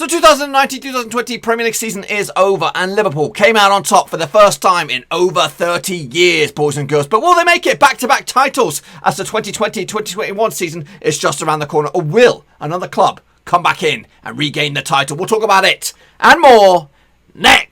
The 2019-2020 Premier League season is over and Liverpool came out on top for the first time in over 30 years, boys and girls. But will they make it back-to-back titles as the 2020-2021 season is just around the corner? Or will another club come back in and regain the title? We'll talk about it and more next.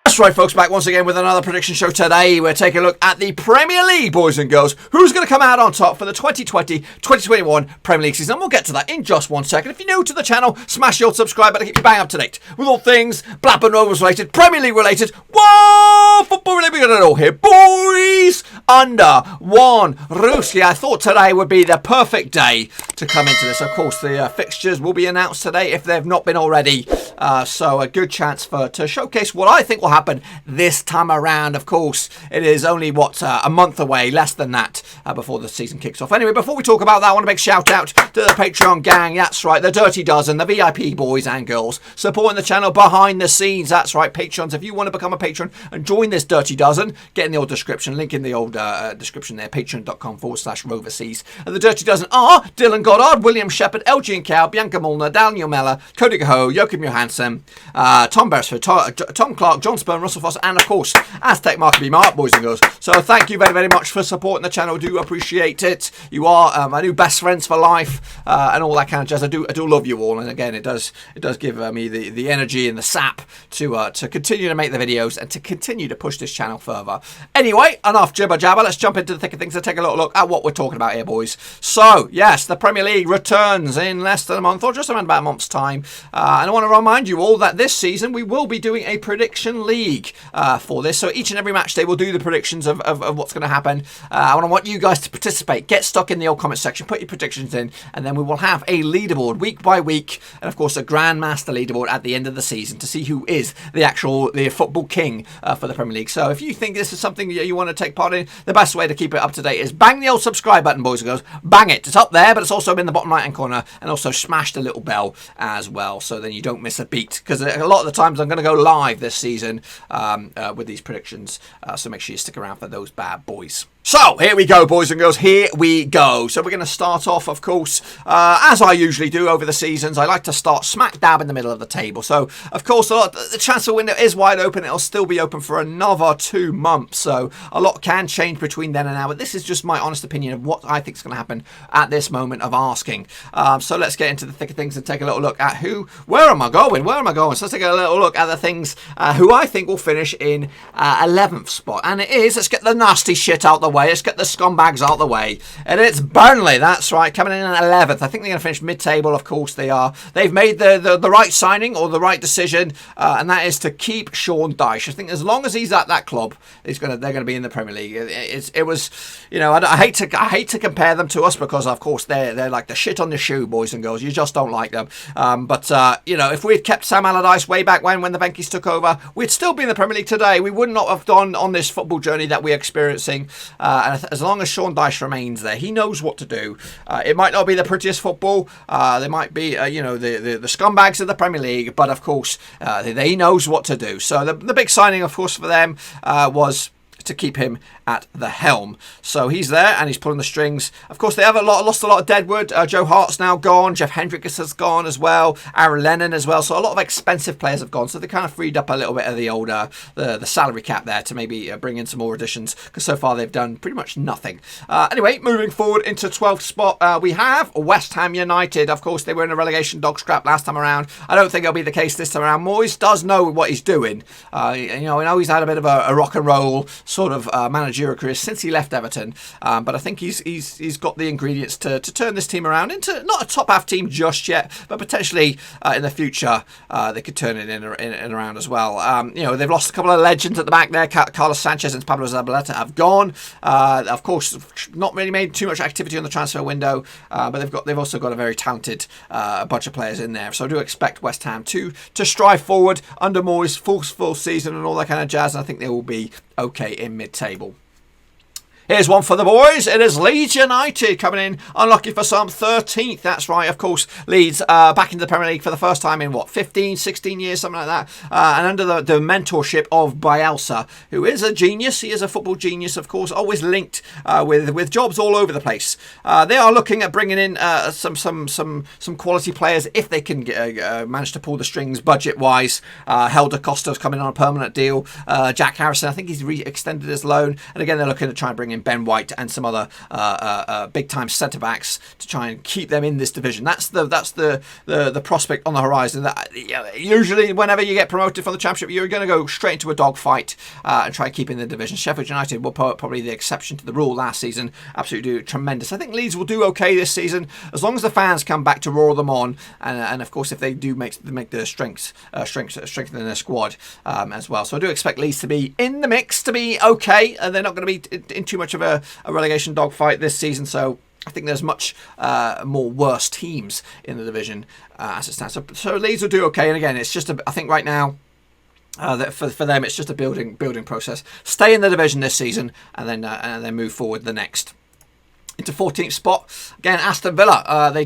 That's right, folks, back once again with another prediction show today. We're taking a look at the Premier League, boys and girls. Who's going to come out on top for the 2020-2021 Premier League season? And we'll get to that in just 1 second. If you're new to the channel, smash the old subscribe button to keep you bang up to date with all things Blackburn Rovers related, Premier League related. Whoa! Football related, we got it all here, boys! Under one roof. Yeah, I thought today would be the perfect day to come into this. Of course, the fixtures will be announced today if they've not been already. So a good chance to showcase what I think will happen this time around. Of course, it is only a month away, less than that, before the season kicks off. Anyway, before we talk about that, I want to make a shout out to the Patreon gang. That's right, the Dirty Dozen, the VIP boys and girls supporting the channel behind the scenes. That's right, patrons. If you want to become a patron and join this Dirty Dozen, get in the old description, link in the old description there, patreon.com/Roverseas. And the Dirty Dozen are Dylan Goddard, William Shepherd, LG and Cal, Bianca Molnar, Daniel Meller, Cody Gaho, Joachim Johansson, Tom Beresford, Tom Clark, John Spurn, Russell Foss, and of course Aztec Mark B. Mark, boys and girls. So thank you very, very much for supporting the channel. Do appreciate it. You are my new best friends for life, and all that kind of jazz. I do love you all, and again, it does give me the energy and the sap to continue to make the videos and to continue to push this channel further. Anyway, enough jibber jabber. Let's jump into the thick of things and take a little look at what we're talking about here, boys. So yes, the Premier League returns in less than a month, or just around about a month's time, and I want to remind you all that this season we will be doing a prediction league for this. So each and every match day we'll do the predictions of what's going to happen. I want you guys to participate. Get stuck in the old comment section, put your predictions in, and then we will have a leaderboard week by week, and of course a Grandmaster leaderboard at the end of the season to see who is the football king for the Premier League. So if you think this is something you want to take part in, the best way to keep it up to date is bang the old subscribe button, boys and girls. Bang it. It's up there, but it's also in the bottom right hand corner, and also smash the little bell as well, so then you don't miss a beat, because a lot of the times I'm going to go live this season with these predictions, so make sure you stick around for those bad boys. So, here we go, boys and girls, here we go. So we're going to start off, of course, as I usually do over the seasons. I like to start smack dab in the middle of the table. So, of course, the transfer window is wide open. It'll still be open for another 2 months. So, a lot can change between then and now. But this is just my honest opinion of what I think is going to happen at this moment of asking. So, let's get into the thick of things and take a little look at where am I going? So, let's take a little look at the things who I think will finish in 11th spot. And it is, let's get the nasty shit out the way. Let's get the scumbags out the way. And it's Burnley, that's right, coming in at 11th. I think they're going to finish mid-table, of course they are. They've made the right signing, or the right decision, and that is to keep Sean Dyche. I think as long as he's at that club, they're going to be in the Premier League. It was, you know, I hate to compare them to us, because of course they're like the shit on the shoe, boys and girls. You just don't like them. But you know, if we'd kept Sam Allardyce way back when the Venky's took over, we'd still be in the Premier League today. We would not have gone on this football journey that we're experiencing. And as long as Sean Dyche remains there, he knows what to do. It might not be the prettiest football. They might be, you know, the scumbags of the Premier League, but of course, he knows what to do. So the big signing, of course, for them was to keep him at the helm. So he's there and he's pulling the strings. Of course, they have lost a lot of deadwood. Joe Hart's now gone. Jeff Hendricks has gone as well. Aaron Lennon as well. So a lot of expensive players have gone. So they kind of freed up a little bit of the older the salary cap there to maybe bring in some more additions, because so far they've done pretty much nothing. Anyway, moving forward into 12th spot, we have West Ham United. Of course, they were in a relegation dog scrap last time around. I don't think it'll be the case this time around. Moyes does know what he's doing. You know, I know he's had a bit of a rock and roll sort of managerial career since he left Everton, but I think he's got the ingredients to turn this team around into not a top half team just yet, but potentially in the future they could turn it in around as well. You know, they've lost a couple of legends at the back there. Carlos Sanchez and Pablo Zabaleta have gone. Of course, not really made too much activity on the transfer window, but they've also got a very talented bunch of players in there. So I do expect West Ham to strive forward under Moyes, full season and all that kind of jazz. And I think they will be okay in mid-table. Here's one for the boys. It is Leeds United coming in unlucky for some 13th. That's right, of course. Leeds back into the Premier League for the first time in 15, 16 years, something like that. And under the mentorship of Bielsa, who is a genius. He is a football genius, of course, always linked with jobs all over the place. They are looking at bringing in some quality players if they can manage to pull the strings budget-wise. Helder Costa's coming on a permanent deal. Jack Harrison, I think he's re-extended his loan. And again, they're looking to try and bring in Ben White and some other big-time centre-backs to try and keep them in this division. That's the prospect on the horizon. Usually, whenever you get promoted from the Championship, you're going to go straight into a dogfight and try and keep in the division. Sheffield United were probably the exception to the rule last season. Absolutely do tremendous. I think Leeds will do okay this season as long as the fans come back to roar them on, and of course if they do make the strengthen their squad as well. So I do expect Leeds to be in the mix, to be okay, and they're not going to be in too much of a relegation dogfight this season. So I think there's much more worse teams in the division as it stands. So Leeds will do okay, and again, it's just I think right now. For them, it's just a building process. Stay in the division this season, and then move forward the next. Into 14th spot again, Aston Villa. They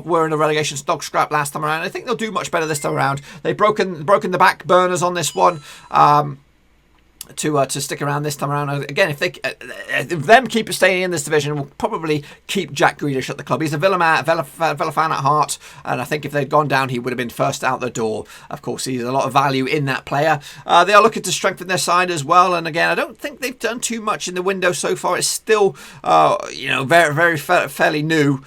were in a relegation dog scrap last time around. I think they'll do much better this time around. They've broken the back burners on this one. To stick around this time around. Again, if them keep staying in this division, will probably keep Jack Grealish at the club. He's a Villa fan at heart, and I think if they'd gone down, he would have been first out the door. Of course, he's a lot of value in that player. They are looking to strengthen their side as well, and again, I don't think they've done too much in the window so far. It's still, very fairly new.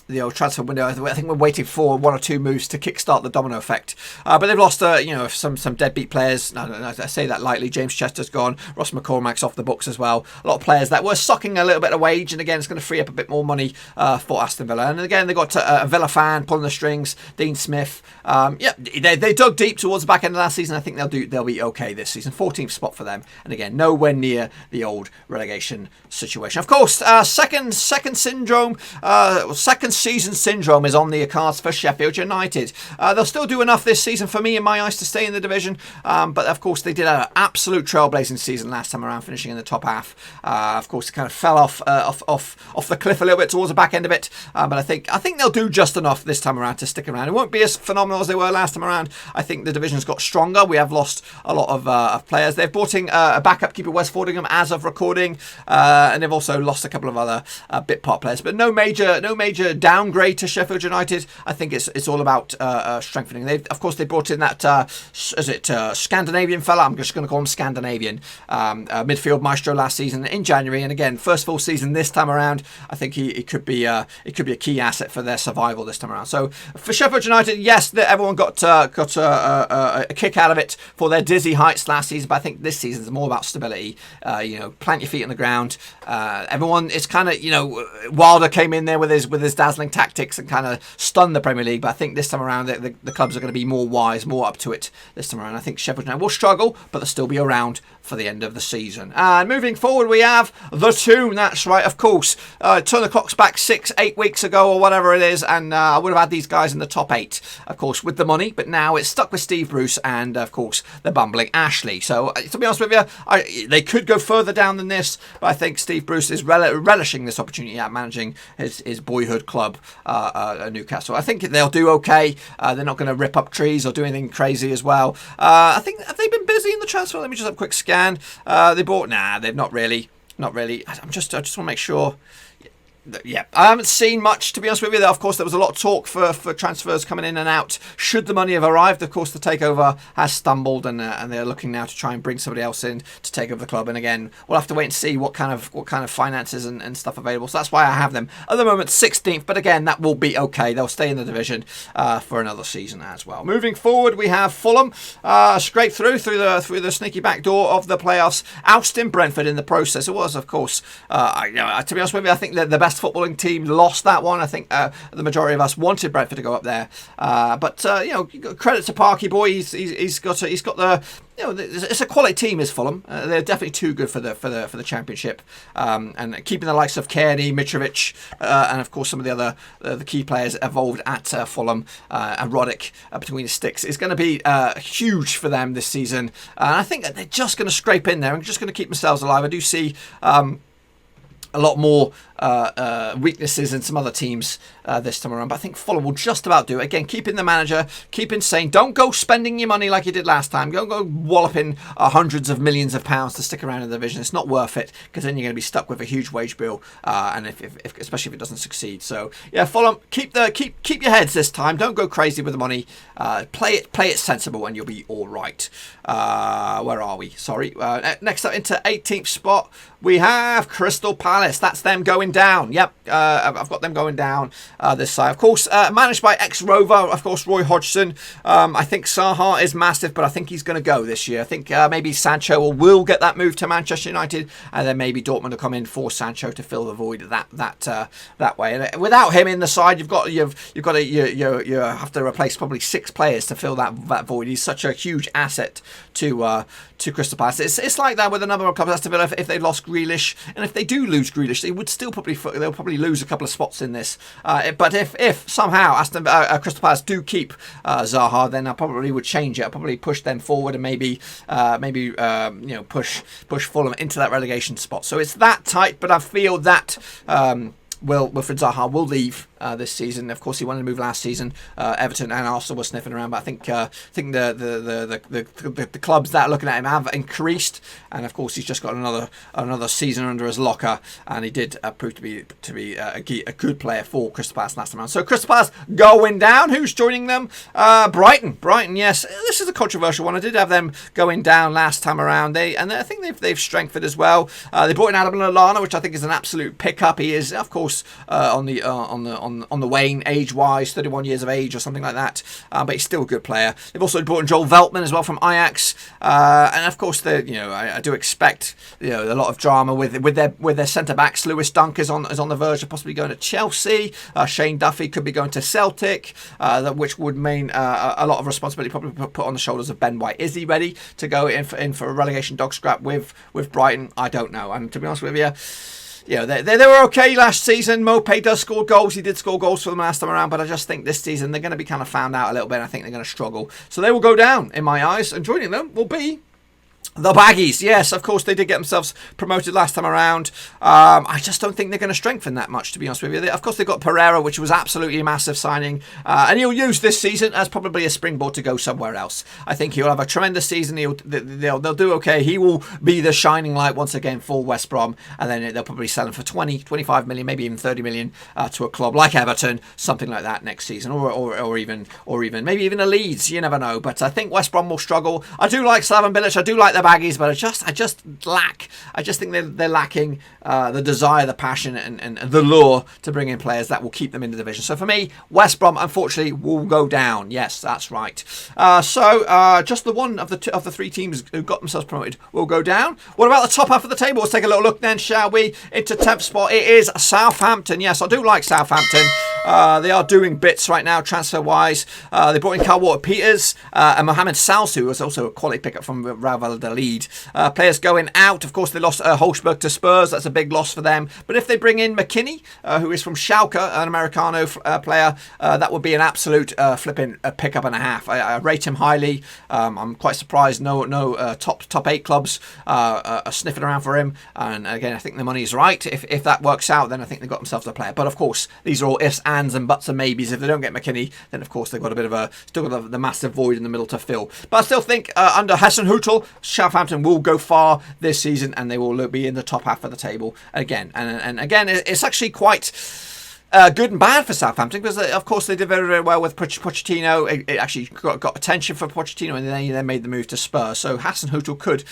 The old transfer window. I think we're waiting for one or two moves to kickstart the domino effect. But they've lost, some deadbeat players. No, I say that lightly. James Chester's gone. Ross McCormack's off the books as well. A lot of players that were sucking a little bit of wage, and again, it's going to free up a bit more money for Aston Villa. And again, they've got a Villa fan pulling the strings, Dean Smith. They dug deep towards the back end of last season. I think they'll be okay this season. 14th spot for them, and again, nowhere near the old relegation situation. Of course, second season syndrome is on the cards for Sheffield United. They'll still do enough this season for me in my eyes to stay in the division, but of course they did an absolute trailblazing season last time around, finishing in the top half. Of course, it kind of fell off the cliff a little bit towards the back end of it, but I think they'll do just enough this time around to stick around. It won't be as phenomenal as they were last time around. I think the division's got stronger. We have lost a lot of players. They've brought in a backup keeper, Wes Fordingham, as of recording, and they've also lost a couple of other bit part players, but no major downgrade to Sheffield United. I think it's all about strengthening. They brought in that Scandinavian fella. I'm just going to call him Scandinavian, midfield maestro last season in January, and again, first full season this time around. I think he could be a key asset for their survival this time around. So for Sheffield United, yes, everyone got a kick out of it for their dizzy heights last season, but I think this season is more about stability. Plant your feet on the ground. Everyone, it's kind of Wilder came in there with his dazzling tactics and kind of stunned the Premier League, but I think this time around the clubs are going to be more wise, more up to it this time around. I think Sheffield United will struggle, but they'll still be around for the end of the season. And moving forward, we have the Tomb. That's right, of course. Turn the clocks back 6-8 weeks ago or whatever it is, and I would have had these guys in the top 8, of course, with the money, but now it's stuck with Steve Bruce and, of course, the bumbling Ashley. So, to be honest with you, they could go further down than this, but I think Steve Bruce is relishing this opportunity at managing his boyhood club, Newcastle. I think they'll do okay. They're not going to rip up trees or do anything crazy as well. I think, have they been busy in the transfer? Let me just have a quick scan. They've not really. I just want to make sure. Yeah, I haven't seen much, to be honest with you. Of course, there was a lot of talk for transfers coming in and out. Should the money have arrived, of course, the takeover has stumbled, and they're looking now to try and bring somebody else in to take over the club. And again, we'll have to wait and see what kind of finances and stuff available. So that's why I have them at the moment 16th. But again, that will be okay. They'll stay in the division for another season as well. Moving forward, we have Fulham scraped through the sneaky back door of the playoffs, ousting Brentford in the process. It was, of course, to be honest with you, I think the best best footballing team lost that one. I think the majority of us wanted Brentford to go up there, but credit to Parky boy. He's got the. It's a quality team, is Fulham. They're definitely too good for the Championship, and keeping the likes of Kearney, Mitrovic, and of course some of the other the key players involved at Fulham and Roddick between the sticks is going to be huge for them this season. And I think that they're just going to scrape in there and just going to keep themselves alive. I do see a lot more weaknesses in some other teams this time around, but I think Fulham will just about do it. Again, keeping the manager, keeping sane. Don't go spending your money like you did last time. Don't go walloping hundreds of millions of pounds to stick around in the division. It's not worth it, because then you're going to be stuck with a huge wage bill, and if especially if it doesn't succeed. So yeah, Fulham, keep your heads this time. Don't go crazy with the money. Play it sensible, and you'll be all right. Where are we? Sorry. Next up, into 18th spot, we have Crystal Palace. That's them going down. Yep, I've got them going down this side. Of course, managed by ex-Rover, of course, Roy Hodgson. I think Zaha is massive, but I think he's going to go this year. I think maybe Sancho will get that move to Manchester United, and then maybe Dortmund will come in for Sancho to fill the void that way. And without him in the side, you have to replace probably 6 players to fill that void. He's such a huge asset to Crystal Palace. It's like that with a number of clubs. Aston Villa, if they lost Grealish, and if they do lose Grealish, they would still they'll probably lose a couple of spots in this. But if somehow Crystal Palace do keep Zaha, then I probably would change it. I probably push them forward and maybe push Fulham into that relegation spot. So it's that tight, but I feel that Wilfried Zaha will leave this season. Of course, he wanted to move last season. Everton and Arsenal were sniffing around, but I think the clubs that are looking at him have increased, and of course he's just got another season under his locker, and he did prove to be a good player for Crystal Palace last time around. So Crystal Palace going down. Who's joining them? Brighton, yes. This is a controversial one. I did have them going down last time around. I think they've strengthened as well. They brought in Adam Lallana, which I think is an absolute pickup. He is, of course, on the wane age-wise, 31 years of age or something like that, but he's still a good player. They've also brought in Joel Veltman as well from Ajax, and of course, I do expect a lot of drama with their centre backs. Lewis Dunk is on the verge of possibly going to Chelsea. Shane Duffy could be going to Celtic, which would mean a lot of responsibility probably put on the shoulders of Ben White. Is he ready to go in for a relegation dog scrap with Brighton? I don't know. And to be honest with you, they were okay last season. Mopé does score goals. He did score goals for them last time around, but I just think this season they're going to be kind of found out a little bit. I think they're going to struggle. So they will go down in my eyes, and joining them will be the Baggies. Yes, of course, they did get themselves promoted last time around. I just don't think they're going to strengthen that much, to be honest with you. Of course, they've got Pereira, which was absolutely a massive signing. And he'll use this season as probably a springboard to go somewhere else. I think he'll have a tremendous season. They'll do okay. He will be the shining light once again for West Brom. And then they'll probably sell him for 20, 25 million, maybe even 30 million to a club like Everton, something like that next season. Or even maybe even a Leeds. You never know. But I think West Brom will struggle. I do like Slaven Bilic. I do like the Baggies, but I just think they're lacking the desire, the passion, and the lure to bring in players that will keep them in the division. So for me, West Brom unfortunately will go down. Yes, that's right. So just the one of the 3 teams who got themselves promoted will go down. What about the top half of the table? Let's take a little look then, shall we? Into 10th spot, it is Southampton. Yes, I do like Southampton. They are doing bits right now, transfer-wise. They brought in Kyle Walker-Peters and Mohamed Salsu, who was also a quality pickup from Real Valladolid. Players going out. Of course, they lost Holzberg to Spurs. That's a big loss for them. But if they bring in McKinney, who is from Schalke, an Americano player, that would be an absolute flipping pickup and a half. I rate him highly. I'm quite surprised no top 8 clubs are sniffing around for him. And again, I think the money is right. If that works out, then I think they've got themselves a player. But of course, these are all ifs, ands, and buts and maybes. If they don't get McKinney, then of course they've got a bit of still got the massive void in the middle to fill. But I still think under Hasenhüttl, Southampton will go far this season, and they will be in the top half of the table again. And again, it's actually quite good and bad for Southampton, because of course they did very, very well with Pochettino. It actually got attention for Pochettino, and then he made the move to Spurs. So Hassan Hutel could,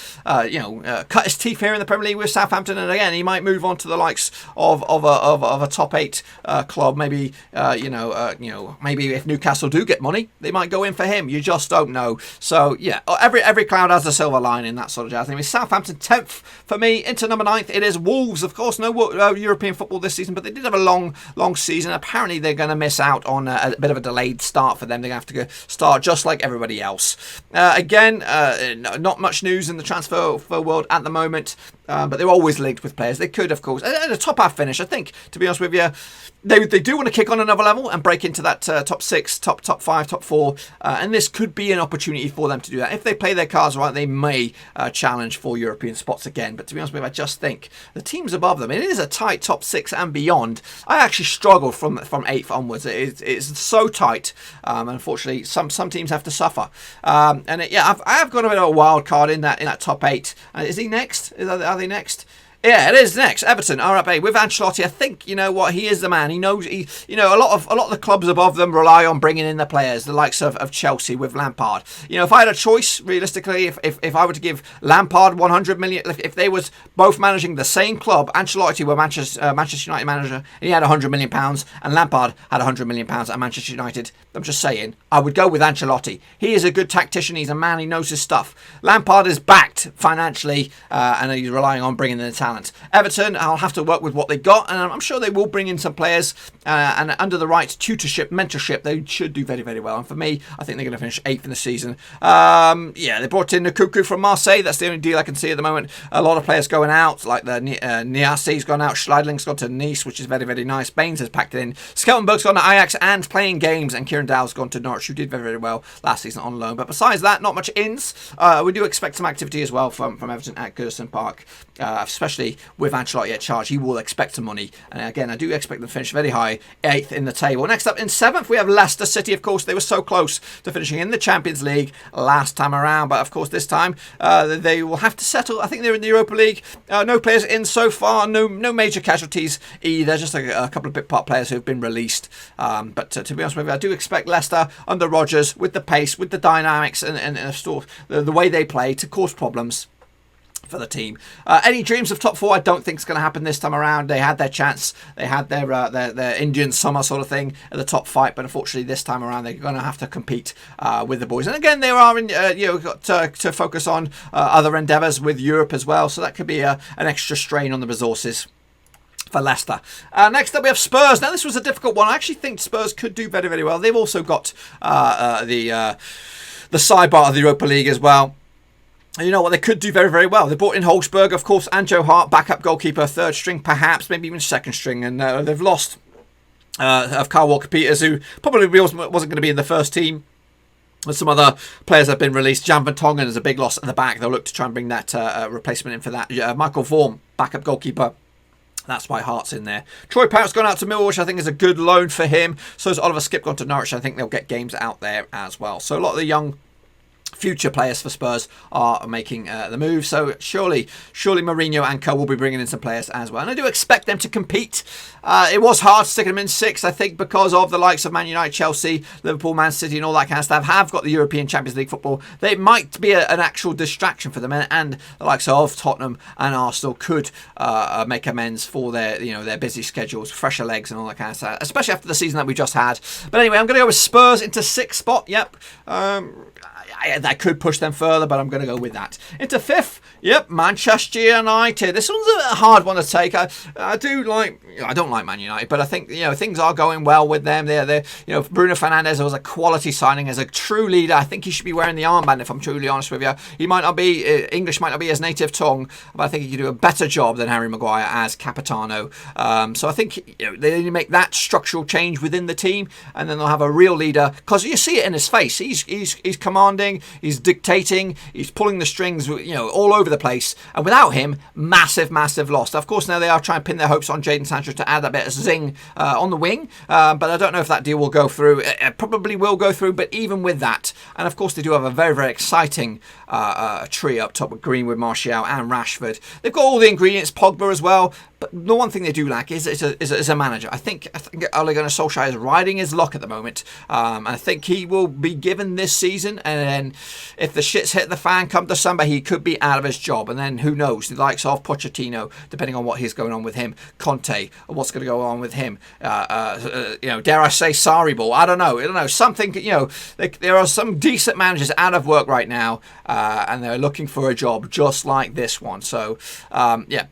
cut his teeth here in the Premier League with Southampton, and again he might move on to the likes of a top 8 club. Maybe maybe if Newcastle do get money, they might go in for him. You just don't know. So yeah, every cloud has a silver lining, that sort of jazz. Anyway, Southampton 10th for me. Into number 9th, it is Wolves. Of course, no European football this season, but they did have a long season. Apparently they're going to miss out on a bit of a delayed start for them. They're going to have to start just like everybody else. Not much news in the transfer world at the moment, but they're always linked with players. They could, of course, at a top half finish, I think, to be honest with you, they do want to kick on another level and break into that top 6, top 5, top 4, and this could be an opportunity for them to do that. If they play their cards right, they may challenge for European spots again. But to be honest with you, I just think the teams above them, it is a tight top 6 and beyond. I actually struggle from 8th onwards. It's so tight, and unfortunately, some teams have to suffer. I have got a bit of a wild card in that top 8. Is he next? Are they next? Yeah, it is next. Everton are up 8 with Ancelotti. I think, you know what, he is the man. He knows a lot of the clubs above them rely on bringing in the players, the likes of Chelsea with Lampard. If I had a choice, realistically, if I were to give Lampard 100 million, if they was both managing the same club, Ancelotti were Manchester United manager, and he had 100 million pounds, and Lampard had 100 million pounds at Manchester United, I'm just saying, I would go with Ancelotti. He is a good tactician. He's a man. He knows his stuff. Lampard is backed financially, and he's relying on bringing in the talent. Everton, I'll have to work with what they got, and I'm sure they will bring in some players, and under the right tutorship, mentorship, they should do very, very well. And for me, I think they're going to finish 8th in the season. They brought in Nkunku from Marseille. That's the only deal I can see at the moment. A lot of players going out, like the Niasi's gone out, Schleidling's gone to Nice, which is very, very nice. Baines has packed it in. Skeltenberg's gone to Ajax and playing games, and Kieran Dowell's gone to Norwich, who did very, very well last season on loan. But besides that, not much ins. We do expect some activity as well from Everton at Goodison Park, especially with Ancelotti at charge. He will expect some money, and again, I do expect them to finish very high, 8th in the table. Next up in 7th, we have Leicester City. Of course, they were so close to finishing in the Champions League last time around, but of course this time they will have to settle. I think they're in the Europa League. No players in so far, no major casualties either, just a couple of bit part players who have been released, but to be honest with you, I do expect Leicester under Rodgers, with the pace, with the dynamics, and the way they play, to cause problems for the team. Any dreams of top 4? I don't think it's going to happen this time around. They had their chance. They had their Indian summer sort of thing at the top fight, but unfortunately this time around they're going to have to compete with the boys. And again, they are got to focus on other endeavours with Europe as well, so that could be an extra strain on the resources for Leicester. Next up we have Spurs. Now this was a difficult one. I actually think Spurs could do very, very well. They've also got the sidebar of the Europa League as well. And you know what, they could do very, very well. They brought in Holzberg, of course, and Joe Hart, backup goalkeeper, third string, perhaps, maybe even second string. And they've lost of Kyle Walker-Peters, who probably wasn't going to be in the first team. There's some other players have been released. Jan Vertonghen is a big loss at the back. They'll look to try and bring that replacement in for that. Michael Vorm, backup goalkeeper. That's why Hart's in there. Troy Parrott's gone out to Millwall, which I think is a good loan for him. So has Oliver Skip gone to Norwich. I think they'll get games out there as well. So a lot of the young future players for Spurs are making the move, so surely Mourinho and co will be bringing in some players as well, and I do expect them to compete. It was hard sticking them in 6th, I think, because of the likes of Man United, Chelsea, Liverpool, Man City and all that kind of stuff have got the European Champions League football. They might be an actual distraction for them, and the likes of Tottenham and Arsenal could make amends for their busy schedules, fresher legs and all that kind of stuff, especially after the season that we just had. But anyway, I'm going to go with Spurs into 6th spot. Yep. That could push them further, but I'm going to go with that. Into 5th, yep, Manchester United. This one's a hard one to take. I don't like Man United, but I think things are going well with them. They're Bruno Fernandes was a quality signing as a true leader. I think he should be wearing the armband, if I'm truly honest with you. He might not be English, might not be his native tongue, but I think he could do a better job than Harry Maguire as Capitano. So I think they need to make that structural change within the team, and then they'll have a real leader, because you see it in his face. He's commanding. He's dictating, he's pulling the strings, all over the place. And without him, massive loss. Of course, now they are trying to pin their hopes on Jadon Sancho to add that bit of zing on the wing. But I don't know if that deal will go through. It probably will go through, but even with that, and of course they do have a very, very exciting tree up top with Greenwood, Martial and Rashford. They've got all the ingredients, Pogba as well. But the one thing they do lack is a manager. I think Ole Gunnar Solskjaer is riding his luck at the moment. And I think he will be given this season. And then if the shit's hit the fan come December, he could be out of his job. And then who knows? The likes of Pochettino, depending on what is going on with him, Conte, what's going to go on with him. Dare I say Sarri-ball? I don't know. Something, there are some decent managers out of work right now, and they're looking for a job just like this one. So,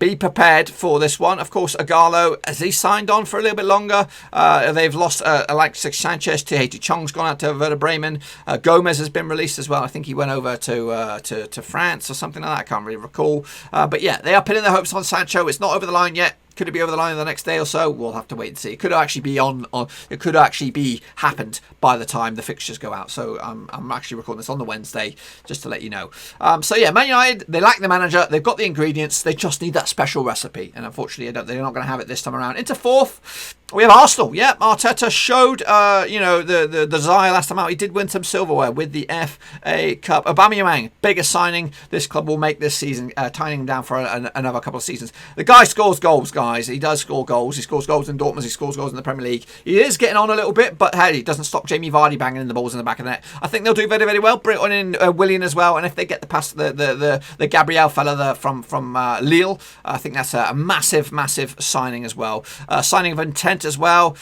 be prepared for this one. Of course, Agallo, has he signed on for a little bit longer? They've lost Alexis Sanchez. Tahiti Chong's gone out to Werder Bremen. Gomez has been released as well. I think he went over to France or something like that. I can't really recall. But yeah, they are pinning their hopes on Sancho. It's not over the line yet. Could it be over the line the next day or so? We'll have to wait and see. It could actually be It could actually be happened by the time the fixtures go out. So I'm actually recording this on the Wednesday just to let you know. Man United, they lack the manager. They've got the ingredients. They just need that special recipe. And unfortunately, they're not going to have it this time around. Into fourth, we have Arsenal. Yeah, Arteta showed the desire last time out. He did win some silverware with the FA Cup. Aubameyang, biggest signing this club will make this season, tying him down for another couple of seasons. The guy scores goals, guys. He does score goals. He scores goals in Dortmund. He scores goals in the Premier League. He is getting on a little bit, but hey, he doesn't stop Jamie Vardy banging in the balls in the back of the net. I think they'll do very, very well. Bring on in Willian as well, and if they get the pass, the Gabriel fella from Lille, I think that's a massive, massive signing as well. Signing of intent as well.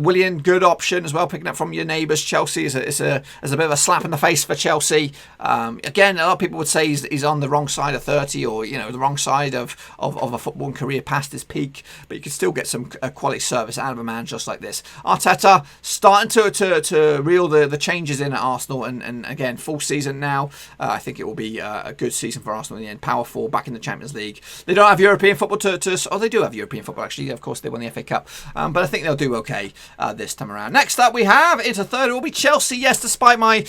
Willian, good option as well. Picking up from your neighbours, Chelsea is a bit of a slap in the face for Chelsea. Again, a lot of people would say he's on the wrong side of 30, or the wrong side of a footballing career past his peak, but you can still get some quality service out of a man just like this. Arteta starting to reel the changes in at Arsenal, and again, full season now. I think it will be a good season for Arsenal in the end. Power 4 back in the Champions League. They don't have European football they do have European football actually. Of course, they won the FA Cup, but I think they'll do okay this time around. Next up, we have into third. It will be Chelsea. Yes, despite my,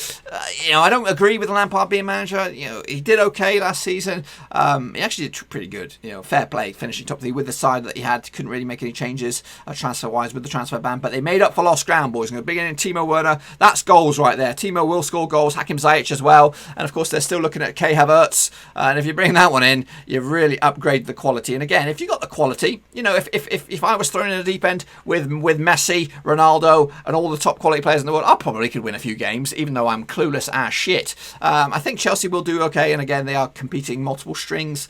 I don't agree with Lampard being manager. He did okay last season. He actually did pretty good. Fair play, finishing top 3 with the side that he had. Couldn't really make any changes transfer-wise with the transfer ban, but they made up for lost ground, boys. And big in Timo Werner, that's goals right there. Timo will score goals. Hakim Ziyech as well, and of course they're still looking at Kai Havertz. And if you bring that one in, you've really upgraded the quality. And again, if you got the quality, if I was thrown in the deep end with Messi, Ronaldo, and all the top quality players in the world, I probably could win a few games, even though I'm clueless as shit. I think Chelsea will do okay, and again, they are competing multiple strings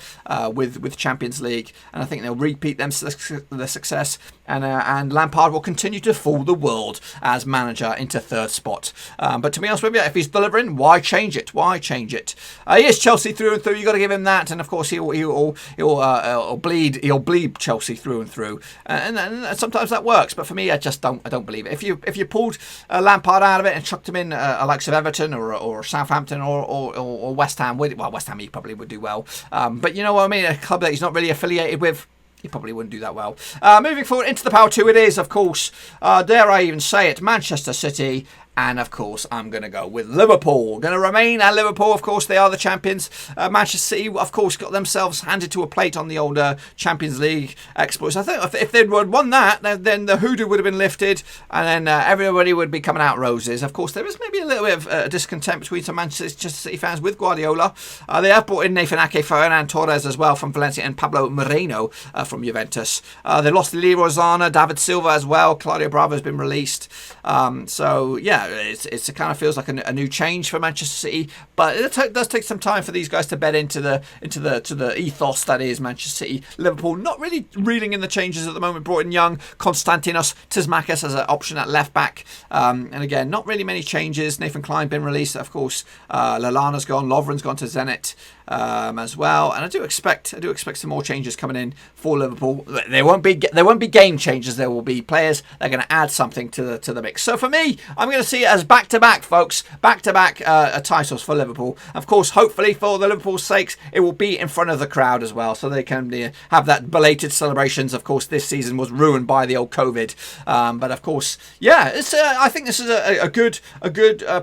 with Champions League, and I think they'll repeat the success, and Lampard will continue to fool the world as manager into third spot. But to be honest with you, if he's delivering, why change it? He is Chelsea through and through. You got to give him that, and of course he'll bleed Chelsea through and through, and sometimes that works. But for me, I don't believe it. If you pulled Lampard out of it and chucked him in likes of Everton or Southampton or West Ham, West Ham he probably would do well. But you know what I mean, a club that he's not really affiliated with, he probably wouldn't do that well. Moving forward into the Power 2, it is, of course, dare I even say it, Manchester City. And, of course, I'm going to go with Liverpool. Going to remain at Liverpool. Of course, they are the champions. Manchester City, of course, got themselves handed to a plate on the old Champions League exploits. I think if they'd won that, then the hoodoo would have been lifted, and then everybody would be coming out roses. Of course, there is maybe a little bit of discontent between some Manchester City fans with Guardiola. They have brought in Nathan Ake, Ferran Torres as well from Valencia, and Pablo Moreno from Juventus. They lost Leroy Zana, David Silva as well. Claudio Bravo has been released. So, yeah. It kind of feels like a new change for Manchester City, but it does take some time for these guys to bed into the ethos that is Manchester City. Liverpool not really reeling in the changes at the moment. Brought in young Konstantinos Tsimikas as an option at left back, and again not really many changes. Nathan Clyne been released, of course. Lallana's gone. Lovren's gone to Zenit as well, and I do expect some more changes coming in for Liverpool. There won't be game changers. There will be players that are going to add something to the mix. So for me, I'm going to see it as back-to-back, folks. Back-to-back titles for Liverpool. Of course, hopefully for the Liverpool's sakes, it will be in front of the crowd as well, so they can have that belated celebrations. Of course, this season was ruined by the old COVID, but of course, yeah, it's. I think this is a good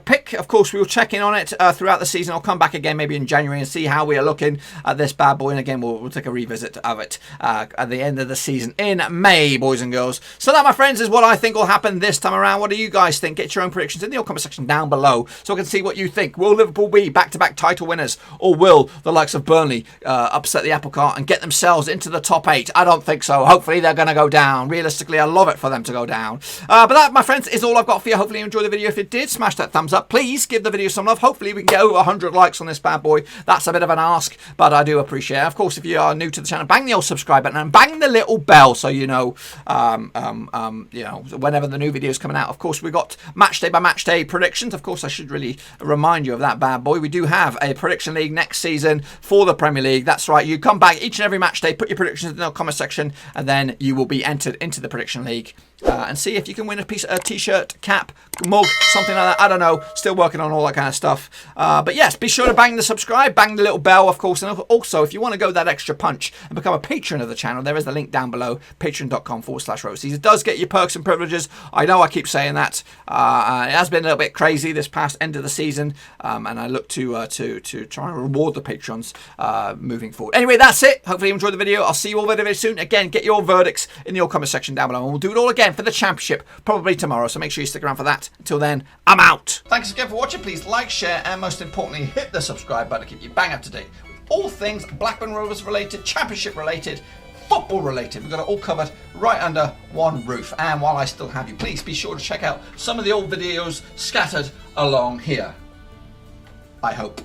pick. Of course, we will check in on it throughout the season. I'll come back again maybe in January and see how we are looking at this bad boy, and again we'll take a revisit of it at the end of the season in May, boys and girls. So that, my friends, is what I think will happen this time around. What do you guys think? Get your own predictions in the comment section down below so I can see what you think. Will Liverpool be back-to-back title winners, or will the likes of Burnley upset the apple cart and get themselves into the top 8? I don't think so. Hopefully they're going to go down. Realistically, I love it for them to go down. But that, my friends, is all I've got for you. Hopefully you enjoyed the video. If you did, smash that thumbs up. Please give the video some love. Hopefully we can get over 100 likes on this bad boy. That's a bit of an ask, but I do appreciate it. Of course, if you are new to the channel, bang the old subscribe button and bang the little bell so you know, whenever the new video is coming out. Of course, we got match day by match day predictions. Of course, I should really remind you of that bad boy. We do have a prediction league next season for the Premier League. That's right. You come back each and every match day, put your predictions in the comment section, and then you will be entered into the prediction league. And see if you can win a t-shirt, cap, mug, something like that. I don't know. Still working on all that kind of stuff. But yes, be sure to bang the subscribe, bang the little bell, of course. And also, if you want to go that extra punch and become a patron of the channel, there is the link down below, patreon.com/Roasties. It does get you perks and privileges. I know I keep saying that. It has been a little bit crazy this past end of the season. And I look to try and reward the patrons moving forward. Anyway, that's it. Hopefully you enjoyed the video. I'll see you all very, very soon. Again, get your verdicts in the comment section down below. And we'll do it all again for the championship probably tomorrow, so make sure you stick around for that. Until then, I'm out. Thanks again for watching. Please like, share, and most importantly, hit the subscribe button to keep you bang up to date with all things Blackburn Rovers related, championship related, football related. We've got it all covered right under one roof. And while I still have you, please be sure to check out some of the old videos scattered along here, I hope.